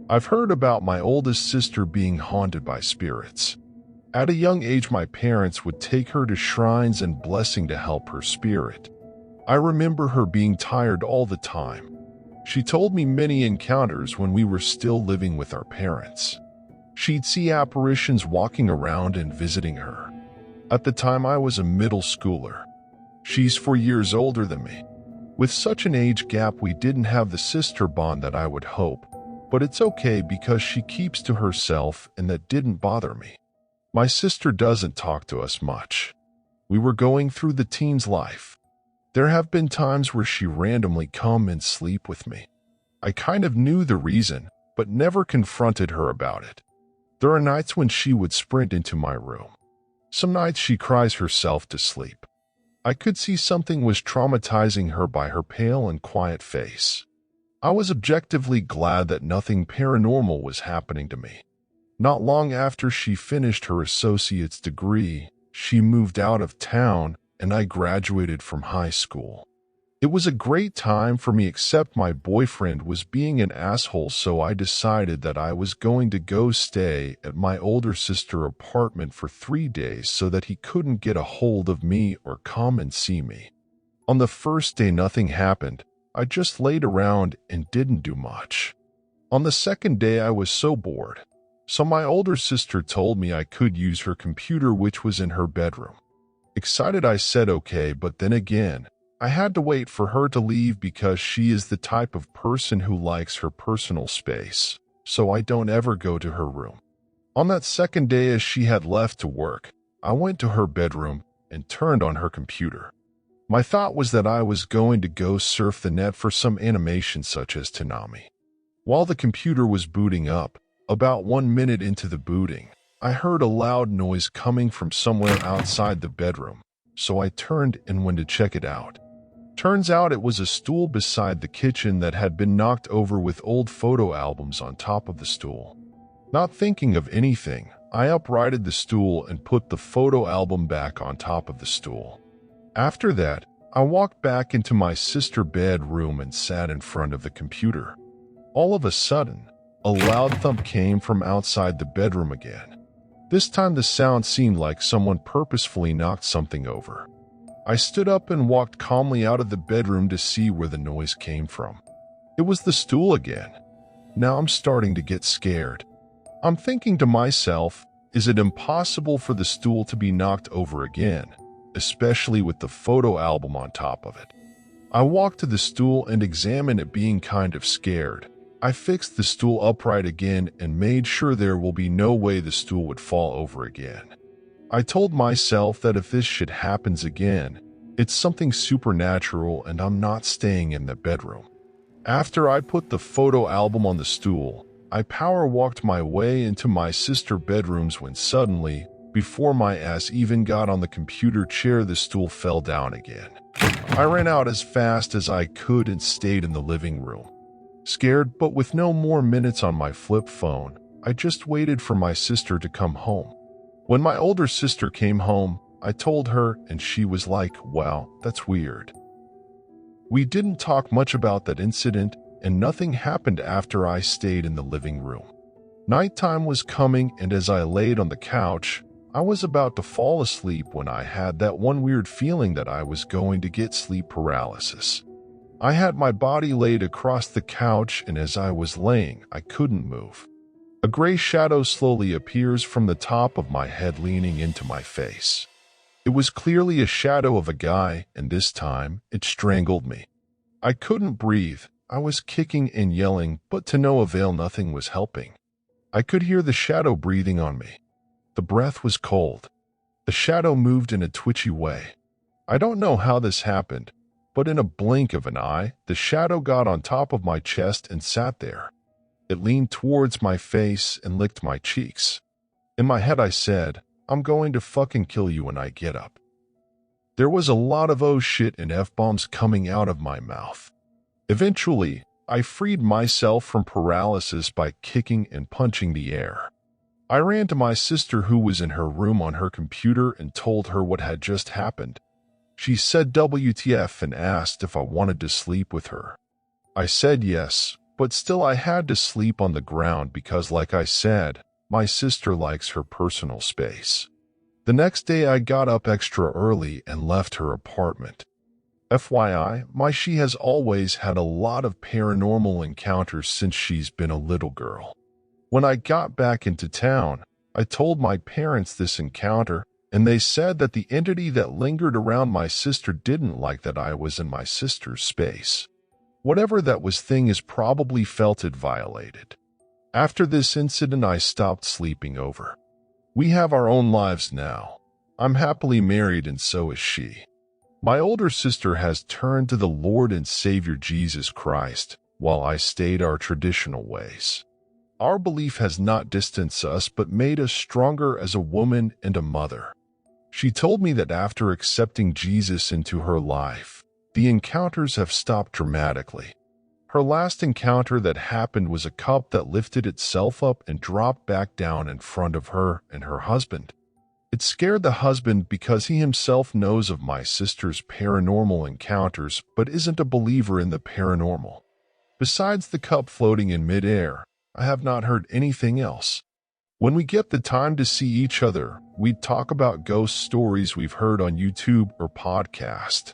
I've heard about my oldest sister being haunted by spirits. At a young age, my parents would take her to shrines and blessing to help her spirit. I remember her being tired all the time. She told me many encounters when we were still living with our parents. She'd see apparitions walking around and visiting her. At the time, I was a middle schooler. She's 4 years older than me. With such an age gap, we didn't have the sister bond that I would hope, but it's okay because she keeps to herself and that didn't bother me. My sister doesn't talk to us much. We were going through the teens life. There have been times where she randomly come and sleep with me. I kind of knew the reason, but never confronted her about it. There are nights when she would sprint into my room. Some nights she cries herself to sleep. I could see something was traumatizing her by her pale and quiet face. I was objectively glad that nothing paranormal was happening to me. Not long after she finished her associate's degree, she moved out of town and I graduated from high school. It was a great time for me, except my boyfriend was being an asshole, so I decided that I was going to go stay at my older sister's apartment for 3 days so that he couldn't get a hold of me or come and see me. On the first day, nothing happened. I just laid around and didn't do much. On the second day, I was so bored. So my older sister told me I could use her computer, which was in her bedroom. Excited, I said okay, but then again, I had to wait for her to leave because she is the type of person who likes her personal space, so I don't ever go to her room. On that second day, as she had left to work, I went to her bedroom and turned on her computer. My thought was that I was going to go surf the net for some animation such as Toonami. While the computer was booting up, about 1 minute into the booting, I heard a loud noise coming from somewhere outside the bedroom, so I turned and went to check it out. Turns out it was a stool beside the kitchen that had been knocked over with old photo albums on top of the stool. Not thinking of anything, I uprighted the stool and put the photo album back on top of the stool. After that, I walked back into my sister's bedroom and sat in front of the computer. All of a sudden, a loud thump came from outside the bedroom again. This time the sound seemed like someone purposefully knocked something over. I stood up and walked calmly out of the bedroom to see where the noise came from. It was the stool again. Now I'm starting to get scared. I'm thinking to myself, is it impossible for the stool to be knocked over again, especially with the photo album on top of it? I walked to the stool and examined it, being kind of scared. I fixed the stool upright again and made sure there will be no way the stool would fall over again. I told myself that if this shit happens again, it's something supernatural and I'm not staying in the bedroom. After I put the photo album on the stool, I power walked my way into my sister's bedrooms when suddenly, before my ass even got on the computer chair, the stool fell down again. I ran out as fast as I could and stayed in the living room. Scared, but with no more minutes on my flip phone, I just waited for my sister to come home. When my older sister came home, I told her and she was like, "Wow, that's weird." We didn't talk much about that incident and nothing happened after I stayed in the living room. Nighttime was coming and as I laid on the couch, I was about to fall asleep when I had that one weird feeling that I was going to get sleep paralysis. I had my body laid across the couch and as I was laying, I couldn't move. A gray shadow slowly appears from the top of my head leaning into my face. It was clearly a shadow of a guy and this time it strangled me. I couldn't breathe. I was kicking and yelling, but to no avail, nothing was helping. I could hear the shadow breathing on me. The breath was cold. The shadow moved in a twitchy way. I don't know how this happened, but in a blink of an eye, the shadow got on top of my chest and sat there. It leaned towards my face and licked my cheeks. In my head I said, "I'm going to fucking kill you when I get up." There was a lot of oh shit and F-bombs coming out of my mouth. Eventually, I freed myself from paralysis by kicking and punching the air. I ran to my sister who was in her room on her computer and told her what had just happened. She said WTF and asked if I wanted to sleep with her. I said yes, But still I had to sleep on the ground because, like I said, my sister likes her personal space. The next day I got up extra early and left her apartment. FYI, she has always had a lot of paranormal encounters since she's been a little girl. When I got back into town, I told my parents this encounter, and they said that the entity that lingered around my sister didn't like that I was in my sister's space. Whatever that thing is probably felt it violated. After this incident, I stopped sleeping over. We have our own lives now. I'm happily married and so is she. My older sister has turned to the Lord and Savior Jesus Christ, while I stayed our traditional ways. Our belief has not distanced us but made us stronger as a woman and a mother. She told me that after accepting Jesus into her life, the encounters have stopped dramatically. Her last encounter that happened was a cup that lifted itself up and dropped back down in front of her and her husband. It scared the husband because he himself knows of my sister's paranormal encounters but isn't a believer in the paranormal. Besides the cup floating in midair, I have not heard anything else. When we get the time to see each other, we talk about ghost stories we've heard on YouTube or podcast.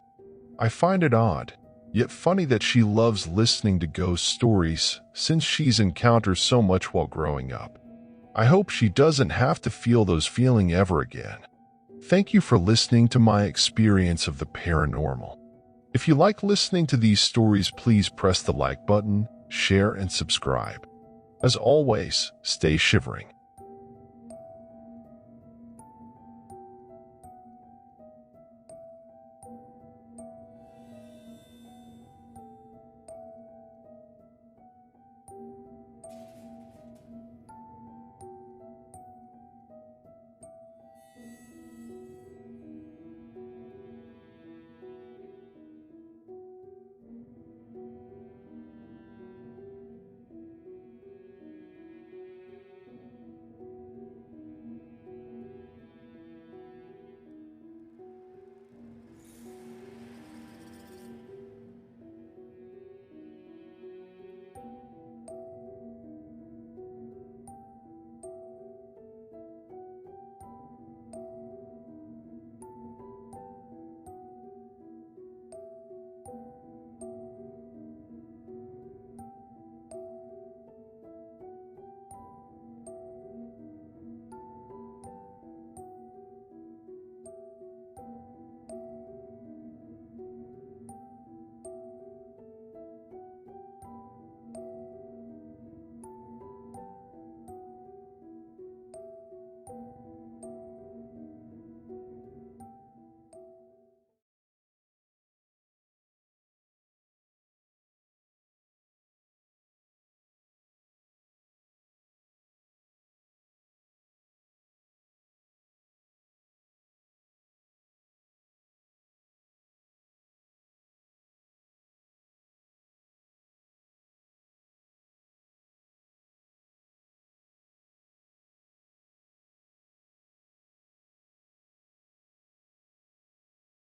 I find it odd, yet funny that she loves listening to ghost stories since she's encountered so much while growing up. I hope she doesn't have to feel those feelings ever again. Thank you for listening to my experience of the paranormal. If you like listening to these stories, please press the like button, share, and subscribe. As always, stay shivering.